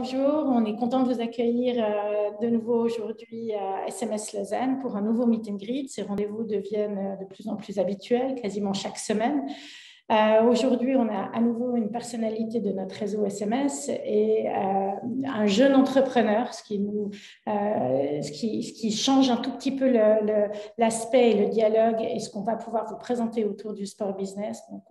Bonjour, on est content de vous accueillir de nouveau aujourd'hui à SMS Lausanne pour un nouveau Meet and Greet. Ces rendez-vous deviennent de plus en plus habituels, quasiment chaque semaine. Aujourd'hui, on a à nouveau une personnalité de notre réseau SMS et un jeune entrepreneur, ce qui change un tout petit peu l'aspect et le dialogue et ce qu'on va pouvoir vous présenter autour du sport business. Donc,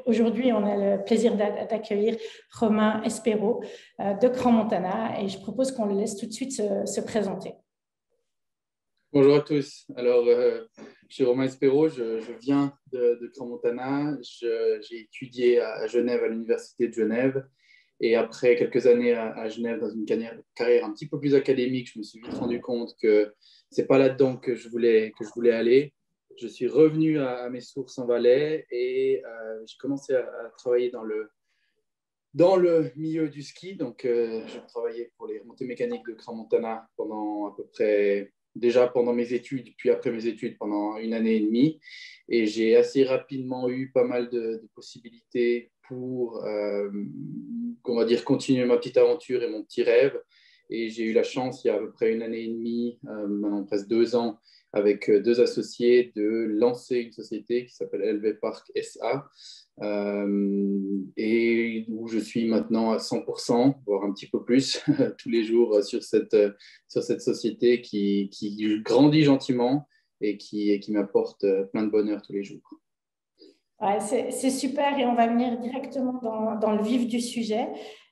aujourd'hui, on a le plaisir d'accueillir Romain Espero de Crans-Montana et je propose qu'on le laisse tout de suite se présenter. Bonjour à tous. Alors, je suis Romain Espero, je viens de Crans-Montana. J'ai étudié à Genève, à l'Université de Genève. Et après quelques années à Genève, dans une carrière un petit peu plus académique, je me suis vite rendu compte que ce n'est pas là-dedans que je voulais aller. Je suis revenu à mes sources en Valais et j'ai commencé à travailler dans le milieu du ski. Donc, je travaillais pour les remontées mécaniques de Crans-Montana pendant à peu près... Déjà pendant mes études, puis après mes études pendant 1 année et demie. Et j'ai assez rapidement eu pas mal de possibilités pour, on va dire, continuer ma petite aventure et mon petit rêve. Et j'ai eu la chance, il y a à peu près 1 année et demie, maintenant presque 2 ans, avec 2 associés, de lancer une société qui s'appelle LV Park SA, et où je suis maintenant à 100%, voire un petit peu plus, tous les jours sur cette société qui grandit gentiment et qui m'apporte plein de bonheur tous les jours. Ouais, c'est super et on va venir directement dans le vif du sujet.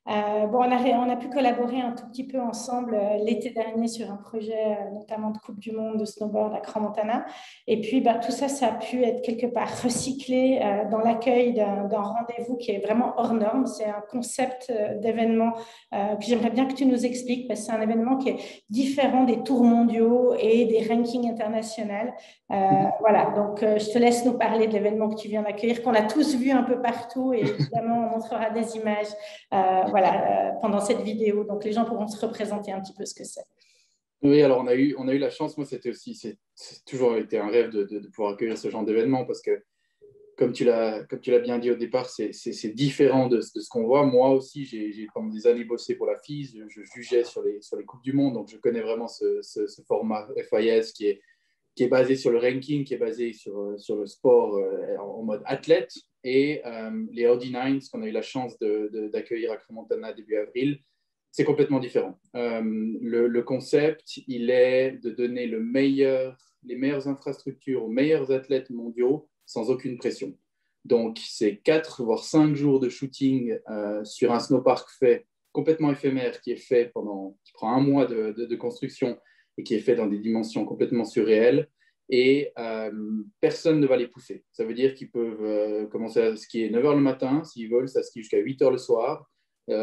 On a pu collaborer un tout petit peu ensemble l'été dernier sur un projet notamment de Coupe du Monde de snowboard à Crans-Montana. Et puis, tout ça, ça a pu être quelque part recyclé dans l'accueil d'un rendez-vous qui est vraiment hors norme. C'est un concept d'événement que j'aimerais bien que tu nous expliques parce que c'est un événement qui est différent des tours mondiaux et des rankings internationaux. Voilà, donc je te laisse nous parler de l'événement que tu viens d'accueillir, qu'on a tous vu un peu partout et évidemment on montrera des images pendant cette vidéo, donc les gens pourront se représenter un petit peu ce que c'est. Oui, alors on a eu la chance, moi c'est toujours été un rêve de pouvoir accueillir ce genre d'événement parce que comme tu l'as bien dit au départ, c'est différent de ce qu'on voit. Moi aussi, j'ai pendant des années bossé pour la FIS, je jugeais sur les Coupes du Monde, donc je connais vraiment ce format FIS qui est basé sur le ranking, qui est basé sur le sport en mode athlète. Et les Audi Nines, qu'on a eu la chance d'accueillir à Crans-Montana début avril, c'est complètement différent. Le concept, il est de donner les meilleures infrastructures aux meilleurs athlètes mondiaux sans aucune pression. Donc, c'est 4 voire 5 jours de shooting sur un snowpark complètement éphémère qui prend 1 mois de construction et qui est fait dans des dimensions complètement surréelles. Et personne ne va les pousser. Ça veut dire qu'ils peuvent commencer à skier 9 h le matin, s'ils veulent, ça skie jusqu'à 8 h le soir.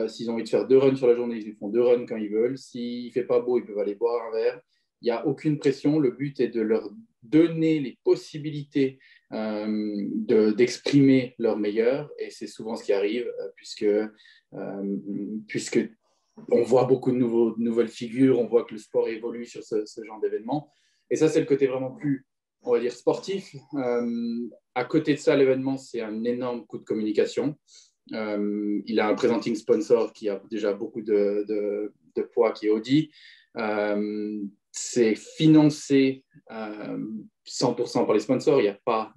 S'ils ont envie de faire 2 runs sur la journée, ils font 2 runs quand ils veulent. S'il ne fait pas beau, ils peuvent aller boire un verre. Il n'y a aucune pression. Le but est de leur donner les possibilités d'exprimer leur meilleur. Et c'est souvent ce qui arrive, puisque on voit beaucoup de nouvelles figures, on voit que le sport évolue sur ce genre d'événement. Et ça, c'est le côté vraiment plus, on va dire, sportif. À côté de ça, l'événement, c'est un énorme coup de communication. Il a un presenting sponsor qui a déjà beaucoup de poids, qui est Audi. C'est financé 100% par les sponsors. Il n'y a pas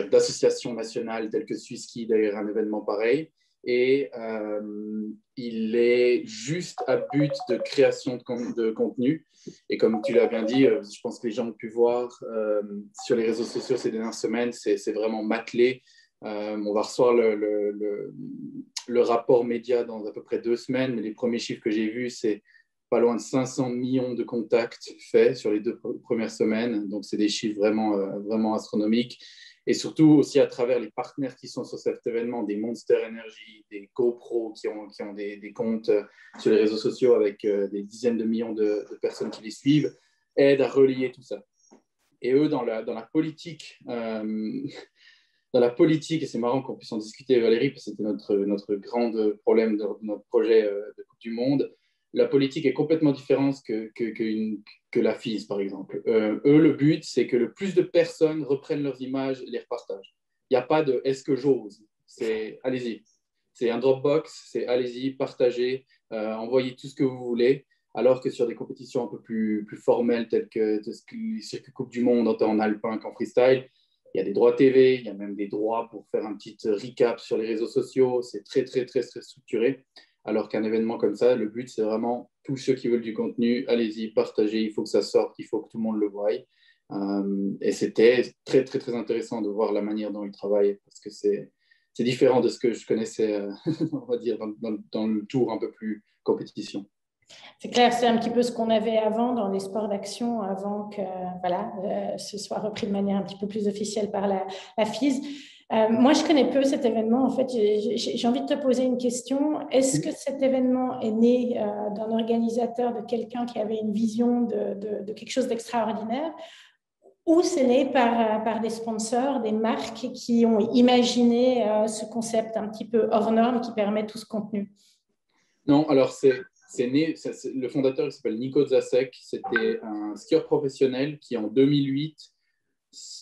d'association nationale telle que Swisski derrière un événement pareil. Et il est juste à but de création de contenu. Et comme tu l'as bien dit, je pense que les gens ont pu voir sur les réseaux sociaux ces dernières semaines, c'est vraiment matelé. On va recevoir le rapport média dans à peu près 2 semaines, mais les premiers chiffres que j'ai vus, c'est pas loin de 500 millions de contacts faits sur les 2 premières semaines. Donc, c'est des chiffres vraiment, vraiment astronomiques. Et surtout aussi à travers les partenaires qui sont sur cet événement, des Monster Energy, des GoPro qui ont des comptes sur les réseaux sociaux avec des dizaines de millions de personnes qui les suivent, aident à relier tout ça. Et eux, dans la politique, et c'est marrant qu'on puisse en discuter, Valérie, parce que c'était notre grand problème de notre projet de Coupe du Monde. La politique est complètement différente que la FIS, par exemple. Eux, le but, c'est que le plus de personnes reprennent leurs images et les repartagent. Il n'y a pas de « est-ce que j'ose ?» C'est « allez-y ». c'est un Dropbox, c'est allez-y, partagez, envoyez tout ce que vous voulez. Alors que sur des compétitions un peu plus formelles, telles que les circuits Coupe du Monde, autant en alpin qu'en freestyle, il y a des droits TV, il y a même des droits pour faire un petit recap sur les réseaux sociaux. C'est très, très, très, très structuré. Alors qu'un événement comme ça, le but, c'est vraiment tous ceux qui veulent du contenu, allez-y, partagez, il faut que ça sorte, il faut que tout le monde le voie. Et c'était très, très, très intéressant de voir la manière dont ils travaillent, parce que c'est différent de ce que je connaissais, on va dire, dans le tour un peu plus compétition. C'est clair, c'est un petit peu ce qu'on avait avant dans les sports d'action, avant que voilà, ce soit repris de manière un petit peu plus officielle par la FIS. Moi, je connais peu cet événement. En fait, j'ai envie de te poser une question. Est-ce que cet événement est né d'un organisateur, de quelqu'un qui avait une vision de quelque chose d'extraordinaire, ou c'est né par des sponsors, des marques qui ont imaginé ce concept un petit peu hors norme qui permet tout ce contenu? Non, alors c'est né, le fondateur il s'appelle Nico Zasek, c'était un skieur professionnel qui en 2008,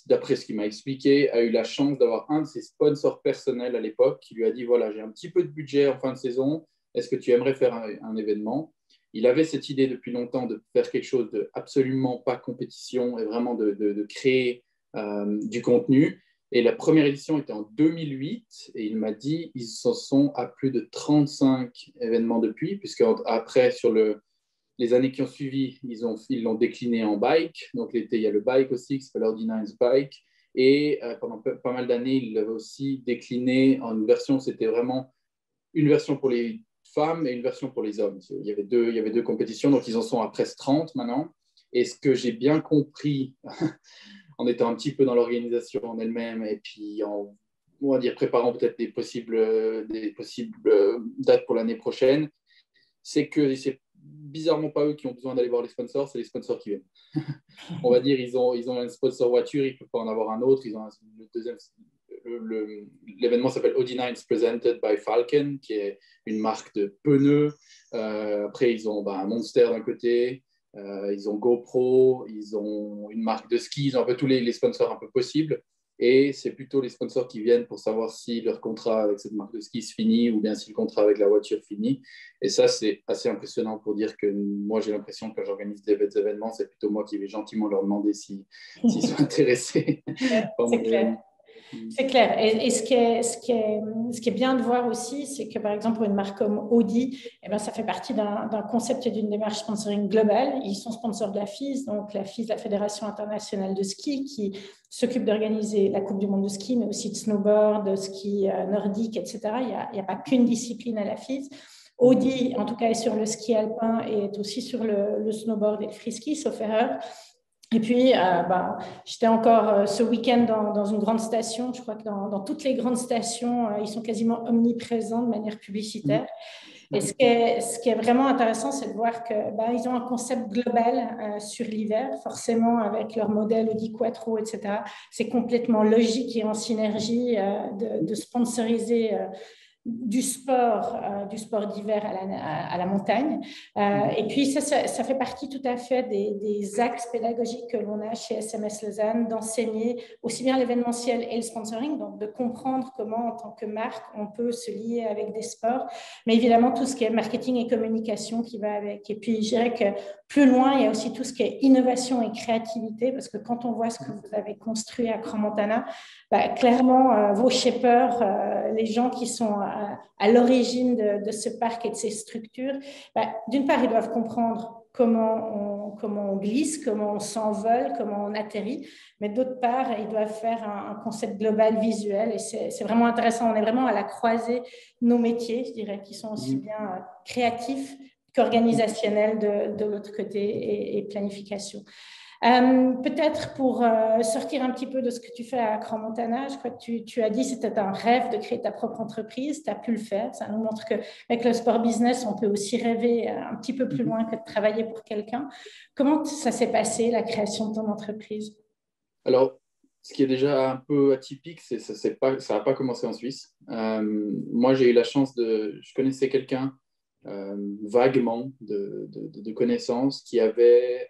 d'après ce qu'il m'a expliqué, a eu la chance d'avoir un de ses sponsors personnels à l'époque qui lui a dit, voilà, j'ai un petit peu de budget en fin de saison, est-ce que tu aimerais faire un événement? Il avait cette idée depuis longtemps de faire quelque chose de absolument pas compétition et vraiment de créer du contenu. Et la première édition était en 2008 et il m'a dit ils s'en sont à plus de 35 événements depuis, puisque après, sur les années qui ont suivi, ils l'ont décliné en bike. Donc l'été, il y a le bike aussi, qui s'appelle Ordinance Bike. Et pendant pas mal d'années, il l'avait aussi décliné en une version, c'était vraiment une version pour les femmes et une version pour les hommes. Il y avait deux compétitions, donc ils en sont à presque 30 maintenant. Et ce que j'ai bien compris en étant un petit peu dans l'organisation en elle-même et puis en, on va dire, préparant peut-être des possibles dates pour l'année prochaine, c'est que c'est bizarrement pas eux qui ont besoin d'aller voir les sponsors, c'est les sponsors qui viennent. On va dire, ils ont un sponsor voiture, ils ne peuvent pas en avoir un autre. Ils ont le deuxième, l'événement s'appelle Audi9 Presented by Falcon, qui est une marque de pneus. Après, ils ont un Monster d'un côté, ils ont GoPro, ils ont une marque de ski, ils ont un peu tous les sponsors un peu possibles. Et c'est plutôt les sponsors qui viennent pour savoir si leur contrat avec cette marque de ski se finit ou bien si le contrat avec la voiture finit. Et ça, c'est assez impressionnant pour dire que moi, j'ai l'impression que quand j'organise des événements, c'est plutôt moi qui vais gentiment leur demander s'ils sont intéressés par mon C'est clair. événement. C'est clair. Et ce qui est bien de voir aussi, c'est que par exemple, pour une marque comme Audi, eh ben, ça fait partie d'un concept et d'une démarche sponsoring globale. Ils sont sponsors de la FIS, donc la FIS, la Fédération internationale de ski, qui s'occupe d'organiser la Coupe du monde de ski, mais aussi de snowboard, de ski nordique, etc. Il n'y a pas qu'une discipline à la FIS. Audi, en tout cas, est sur le ski alpin et est aussi sur le snowboard et le free ski, sauf erreur. Et puis, j'étais encore ce week-end dans une grande station. Je crois que dans toutes les grandes stations, ils sont quasiment omniprésents de manière publicitaire. Et ce qui est vraiment intéressant, c'est de voir qu'ils ont un concept global sur l'hiver, forcément avec leur modèle Audi Quattro, etc. C'est complètement logique et en synergie de sponsoriser du sport d'hiver à la montagne. Et puis, ça fait partie tout à fait des axes pédagogiques que l'on a chez SMS Lausanne, d'enseigner aussi bien l'événementiel et le sponsoring, donc de comprendre comment, en tant que marque, on peut se lier avec des sports, mais évidemment, tout ce qui est marketing et communication qui va avec. Et puis, je dirais que plus loin, il y a aussi tout ce qui est innovation et créativité, parce que quand on voit ce que vous avez construit à Crans-Montana, clairement, vos shapers, les gens qui sont à l'origine de ce parc et de ces structures, d'une part, ils doivent comprendre comment on glisse, comment on s'envole, comment on atterrit, mais d'autre part, ils doivent faire un concept global visuel et c'est vraiment intéressant. On est vraiment à la croisée de nos métiers, je dirais, qui sont aussi bien créatifs qu'organisationnels de l'autre côté et planification. Peut-être pour sortir un petit peu de ce que tu fais à Crans-Montana, je crois que tu as dit que c'était un rêve de créer ta propre entreprise, tu as pu le faire, ça nous montre qu'avec le sport business, on peut aussi rêver un petit peu plus loin que de travailler pour quelqu'un. Comment ça s'est passé, la création de ton entreprise? Alors, ce qui est déjà un peu atypique, c'est ça n'a pas commencé en Suisse. Moi, j'ai eu la chance je connaissais quelqu'un vaguement de connaissances qui avait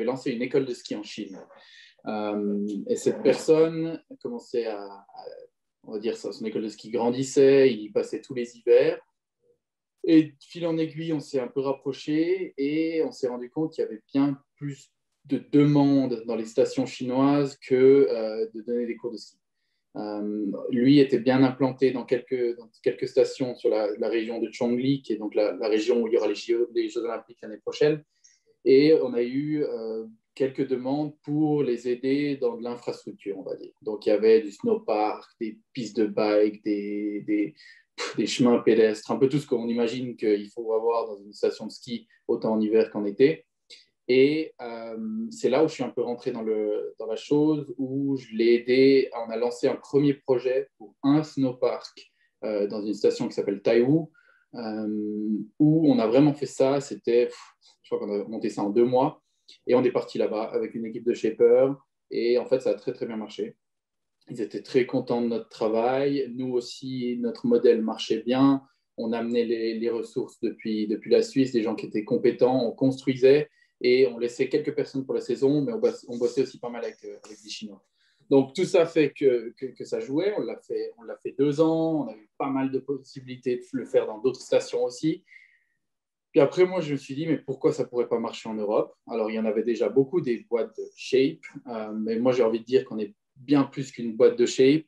lancé une école de ski en Chine. Et cette personne commençait on va dire ça, son école de ski grandissait, il y passait tous les hivers. Et de fil en aiguille, on s'est un peu rapproché et on s'est rendu compte qu'il y avait bien plus de demandes dans les stations chinoises que de donner des cours de ski. Lui était bien implanté dans quelques stations sur la région de Chongli, qui est donc la région où il y aura les Jeux Olympiques l'année prochaine. Et on a eu quelques demandes pour les aider dans de l'infrastructure, on va dire. Donc, il y avait du snowpark, des pistes de bike, des chemins pédestres, un peu tout ce qu'on imagine qu'il faut avoir dans une station de ski, autant en hiver qu'en été. Et c'est là où je suis un peu rentré dans la chose, où je l'ai aidé. On a lancé un premier projet pour un snowpark dans une station qui s'appelle Taiwu, où on a vraiment fait ça. Je crois qu'on a monté ça en 2 mois. Et on est parti là-bas avec une équipe de shapers. Et en fait, ça a très, très bien marché. Ils étaient très contents de notre travail. Nous aussi, notre modèle marchait bien. On amenait les ressources depuis la Suisse, des gens qui étaient compétents. On construisait et on laissait quelques personnes pour la saison, mais on bossait aussi pas mal avec des Chinois. Donc, tout ça fait que ça jouait. On l'a fait 2 ans. On a eu pas mal de possibilités de le faire dans d'autres stations aussi. Puis après, moi, je me suis dit, mais pourquoi ça ne pourrait pas marcher en Europe? Alors, il y en avait déjà beaucoup des boîtes de shape, mais moi, j'ai envie de dire qu'on est bien plus qu'une boîte de shape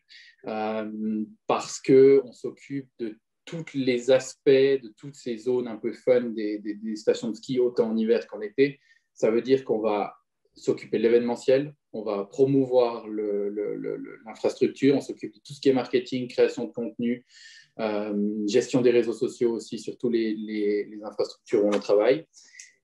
parce qu'on s'occupe de tous les aspects, de toutes ces zones un peu fun des stations de ski, autant en hiver qu'en été. Ça veut dire qu'on va s'occuper de l'événementiel, on va promouvoir l'infrastructure, on s'occupe de tout ce qui est marketing, création de contenu, gestion des réseaux sociaux aussi, sur toutes les infrastructures où on travaille.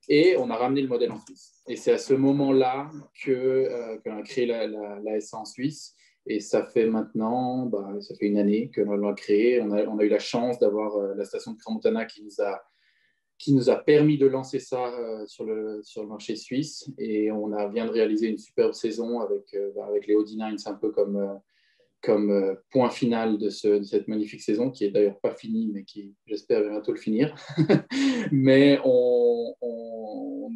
Et on a ramené le modèle en Suisse. Et c'est à ce moment-là qu'on a créé la SA en Suisse. Et ça fait maintenant, ça fait une année que l'on l'a créé. On a eu la chance d'avoir la station de Crans-Montana qui nous a permis de lancer ça sur le marché suisse. Et on vient de réaliser une superbe saison avec les Audi Nines, un peu comme point final de cette magnifique saison, qui est d'ailleurs pas finie, mais qui, j'espère, va bientôt le finir. Mais on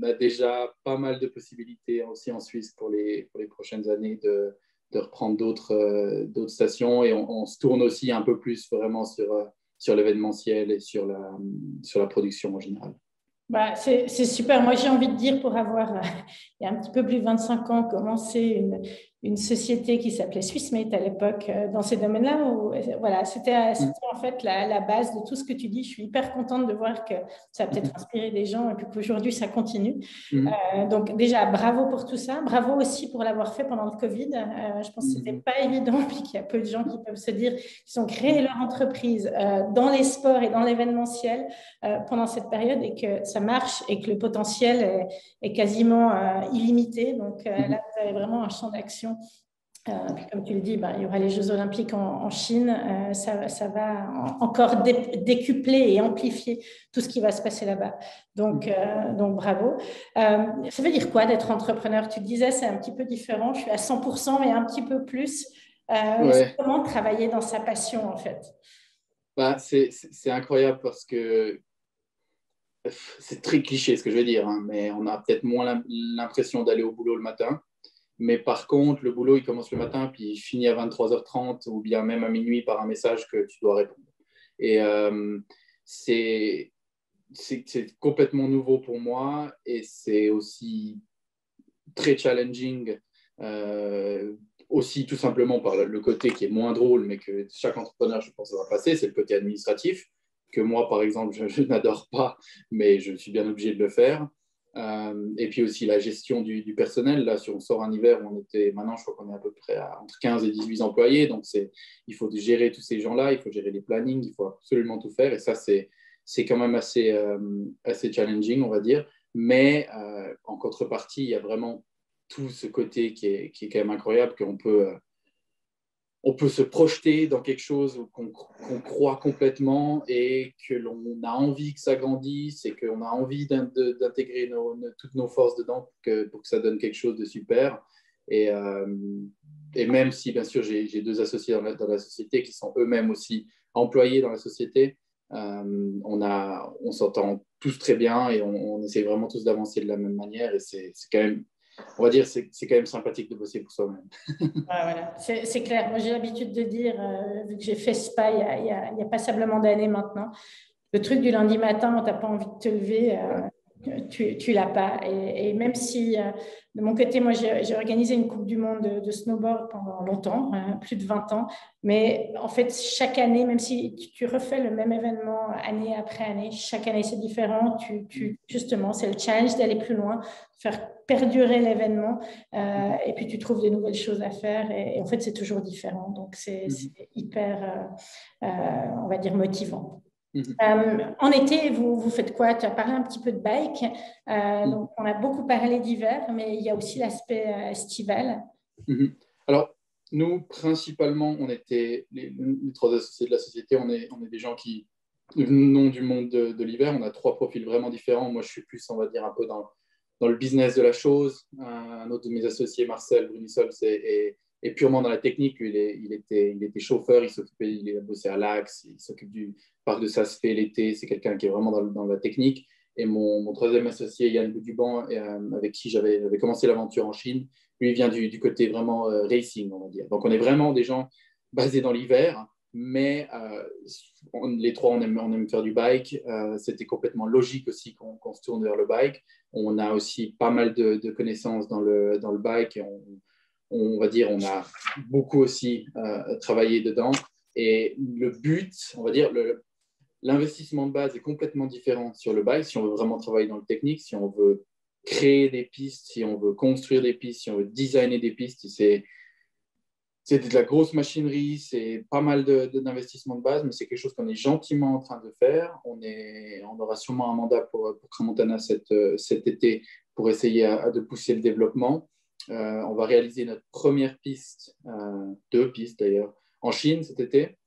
a déjà pas mal de possibilités aussi en Suisse pour les prochaines années de reprendre d'autres stations, et on se tourne aussi un peu plus vraiment sur l'événementiel et sur la production en général. Bah, c'est super. Moi, j'ai envie de dire, pour avoir, il y a un petit peu plus de 25 ans, commencé une société qui s'appelait Swissmate à l'époque, dans ces domaines-là, où voilà, c'était en fait la base de tout ce que tu dis. Je suis hyper contente de voir que ça a peut-être inspiré des gens et puis qu'aujourd'hui, ça continue. Donc, déjà, bravo pour tout ça. Bravo aussi pour l'avoir fait pendant le Covid. Je pense que ce n'était pas évident, puis qu'il y a peu de gens qui peuvent se dire qu'ils ont créé leur entreprise dans les sports et dans l'événementiel pendant cette période, et que ça marche et que le potentiel est quasiment illimité. Donc là, vous avez vraiment un champ d'action. Puis comme tu le dis, il y aura les Jeux Olympiques en Chine. Ça va encore décupler et amplifier tout ce qui va se passer là-bas. Donc bravo. Ça veut dire quoi d'être entrepreneur? Tu te disais, c'est un petit peu différent. Je suis à 100%, mais un petit peu plus. Ouais. Comment travailler dans sa passion, en fait? C'est incroyable parce que c'est très cliché ce que je vais dire, hein, mais on a peut-être moins l'impression d'aller au boulot le matin. Mais par contre, le boulot, il commence le matin, puis il finit à 23h30 ou bien même à minuit par un message que tu dois répondre. Et c'est complètement nouveau pour moi, et c'est aussi très challenging, aussi tout simplement par le côté qui est moins drôle, mais que chaque entrepreneur, je pense, va passer, c'est le côté administratif, que moi, par exemple, je n'adore pas, mais je suis bien obligé de le faire. Et puis aussi la gestion du personnel. Là, si on sort un hiver, maintenant, je crois qu'on est à peu près entre 15 et 18 employés. Donc, il faut gérer tous ces gens-là, il faut gérer les plannings, il faut absolument tout faire. Et ça, c'est quand même assez challenging, on va dire. Mais en contrepartie, il y a vraiment tout ce côté qui est quand même incroyable, on peut se projeter dans quelque chose qu'on croit complètement et que l'on a envie que ça grandisse et qu'on a envie d'intégrer toutes nos forces dedans pour que ça donne quelque chose de super. Et même si, bien sûr, j'ai 2 associés dans la société qui sont eux-mêmes aussi employés dans la société, on s'entend tous très bien et on essaie vraiment tous d'avancer de la même manière. Et c'est quand même on va dire, c'est quand même sympathique de bosser pour soi-même. Voilà. C'est clair. Moi, j'ai l'habitude de dire, vu que j'ai fait SPA il y a passablement d'années maintenant, le truc du lundi matin où tu n'as pas envie de te lever, tu l'as pas. Et même si, de mon côté, moi, j'ai organisé une Coupe du Monde de snowboard pendant longtemps, plus de 20 ans. Mais en fait, chaque année, même si tu refais le même événement année après année, chaque année, c'est différent. Justement, c'est le challenge d'aller plus loin, faire perdurer l'événement. Et puis, tu trouves de nouvelles choses à faire. Et en fait, c'est toujours différent. Donc, c'est hyper, on va dire, motivant. En été, vous faites quoi? Tu as parlé un petit peu de bike. Donc, on a beaucoup parlé d'hiver, mais il y a aussi l'aspect estival. Alors, nous, principalement, on était les trois associés de la société, on est des gens qui venons du monde de l'hiver. On a trois profils vraiment différents. Moi, je suis plus, on va dire, un peu dans le business de la chose. Un autre de mes associés, Marcel Brunisol, est purement dans la technique. Lui, il était chauffeur, il a bossé à l'Axe, il s'occupe du parc de Saas-Fee l'été. C'est quelqu'un qui est vraiment dans la technique. Et mon troisième associé, Yann Bouduban, avec qui j'avais commencé l'aventure en Chine, lui vient du côté vraiment racing, on va dire. Donc, on est vraiment des gens basés dans l'hiver, mais les trois, on aime faire du bike. C'était complètement logique aussi qu'on se tourne vers le bike. On a aussi pas mal de connaissances dans le bike et on va dire, on a beaucoup aussi travaillé dedans. Et le but, on va dire, l'investissement de base est complètement différent sur le bike si on veut vraiment travailler dans le technique, si on veut créer des pistes, si on veut construire des pistes, si on veut designer des pistes. C'est de la grosse machinerie, c'est pas mal d'investissement de base, mais c'est quelque chose qu'on est gentiment en train de faire. On aura sûrement un mandat pour Crans-Montana cet été pour essayer de pousser le développement. On va réaliser notre première piste, deux pistes d'ailleurs, en Chine cet été,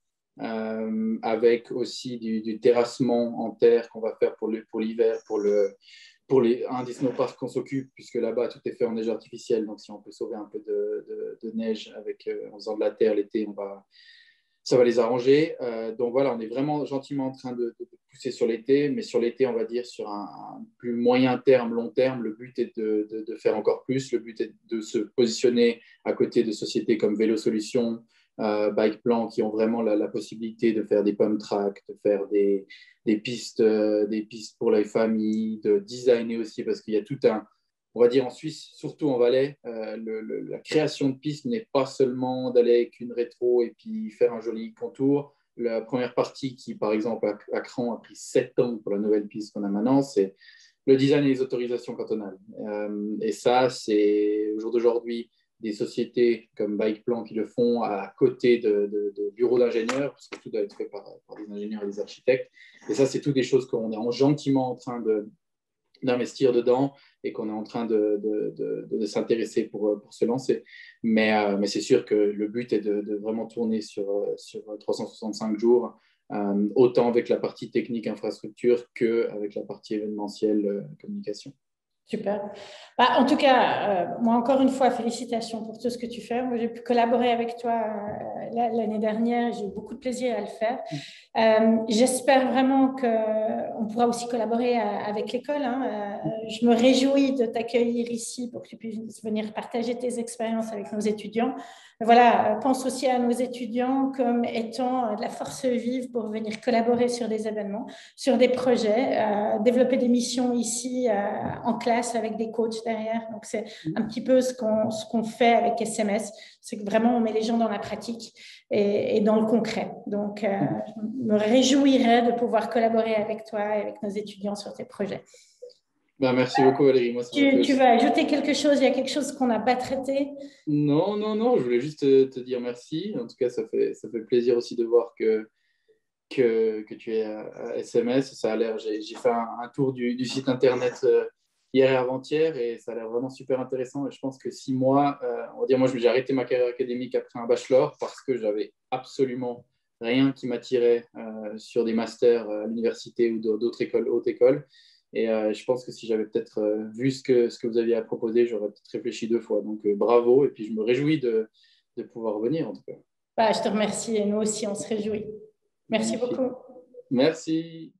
avec aussi du terrassement en terre qu'on va faire pour l'hiver, un des snowparks qu'on s'occupe, puisque là-bas, tout est fait en neige artificielle. Donc, si on peut sauver un peu de neige en faisant de la terre l'été, ça va les arranger. Donc, voilà, on est vraiment gentiment en train de pousser sur l'été. Mais sur l'été, on va dire sur un plus moyen terme, long terme, le but est de faire encore plus. Le but est de se positionner à côté de sociétés comme Vélo Solutions, Bike Plan, qui ont vraiment la possibilité de faire des pump tracks, de faire des pistes pour la famille, de designer aussi, parce qu'il y a on va dire en Suisse, surtout en Valais, la création de pistes n'est pas seulement d'aller avec une rétro et puis faire un joli contour. La première partie qui, par exemple, à Cran a pris 7 ans pour la nouvelle piste qu'on a maintenant, c'est le design et les autorisations cantonales. Et ça, c'est au jour d'aujourd'hui des sociétés comme Bikeplan qui le font à côté de bureaux d'ingénieurs, parce que tout doit être fait par des ingénieurs et des architectes. Et ça, c'est toutes des choses qu'on est gentiment en train d'investir dedans et qu'on est en train de s'intéresser pour se lancer. Mais c'est sûr que le but est de vraiment tourner sur 365 jours, autant avec la partie technique infrastructure qu'avec la partie événementielle communication. Super. En tout cas, moi, encore une fois, félicitations pour tout ce que tu fais. Moi, j'ai pu collaborer avec toi l'année dernière. J'ai eu beaucoup de plaisir à le faire. J'espère vraiment qu'on pourra aussi collaborer avec l'école. Je me réjouis de t'accueillir ici pour que tu puisses venir partager tes expériences avec nos étudiants. Voilà, pense aussi à nos étudiants comme étant de la force vive pour venir collaborer sur des événements, sur des projets, développer des missions ici en classe avec des coachs derrière. Donc, c'est un petit peu ce qu'on fait avec SMS. C'est que vraiment, on met les gens dans la pratique et dans le concret. Donc, je me réjouirais de pouvoir collaborer avec toi et avec nos étudiants sur tes projets. Merci beaucoup, Valérie. Moi, tu veux ajouter quelque chose? Il y a quelque chose qu'on n'a pas traité? Non. Je voulais juste te dire merci. En tout cas, ça fait plaisir aussi de voir que tu es à SMS. Ça a l'air. J'ai fait un tour du site internet hier et avant-hier et ça a l'air vraiment super intéressant. Et je pense que 6 mois, on va dire, moi, j'ai arrêté ma carrière académique après un bachelor parce que j'avais absolument rien qui m'attirait sur des masters à l'université ou d'autres hautes écoles. Et je pense que si j'avais peut-être vu ce que vous aviez à proposer, j'aurais peut-être réfléchi 2 fois. Donc, bravo. Et puis, je me réjouis de pouvoir venir, en tout cas. Je te remercie. Et nous aussi, on se réjouit. Merci beaucoup. Merci.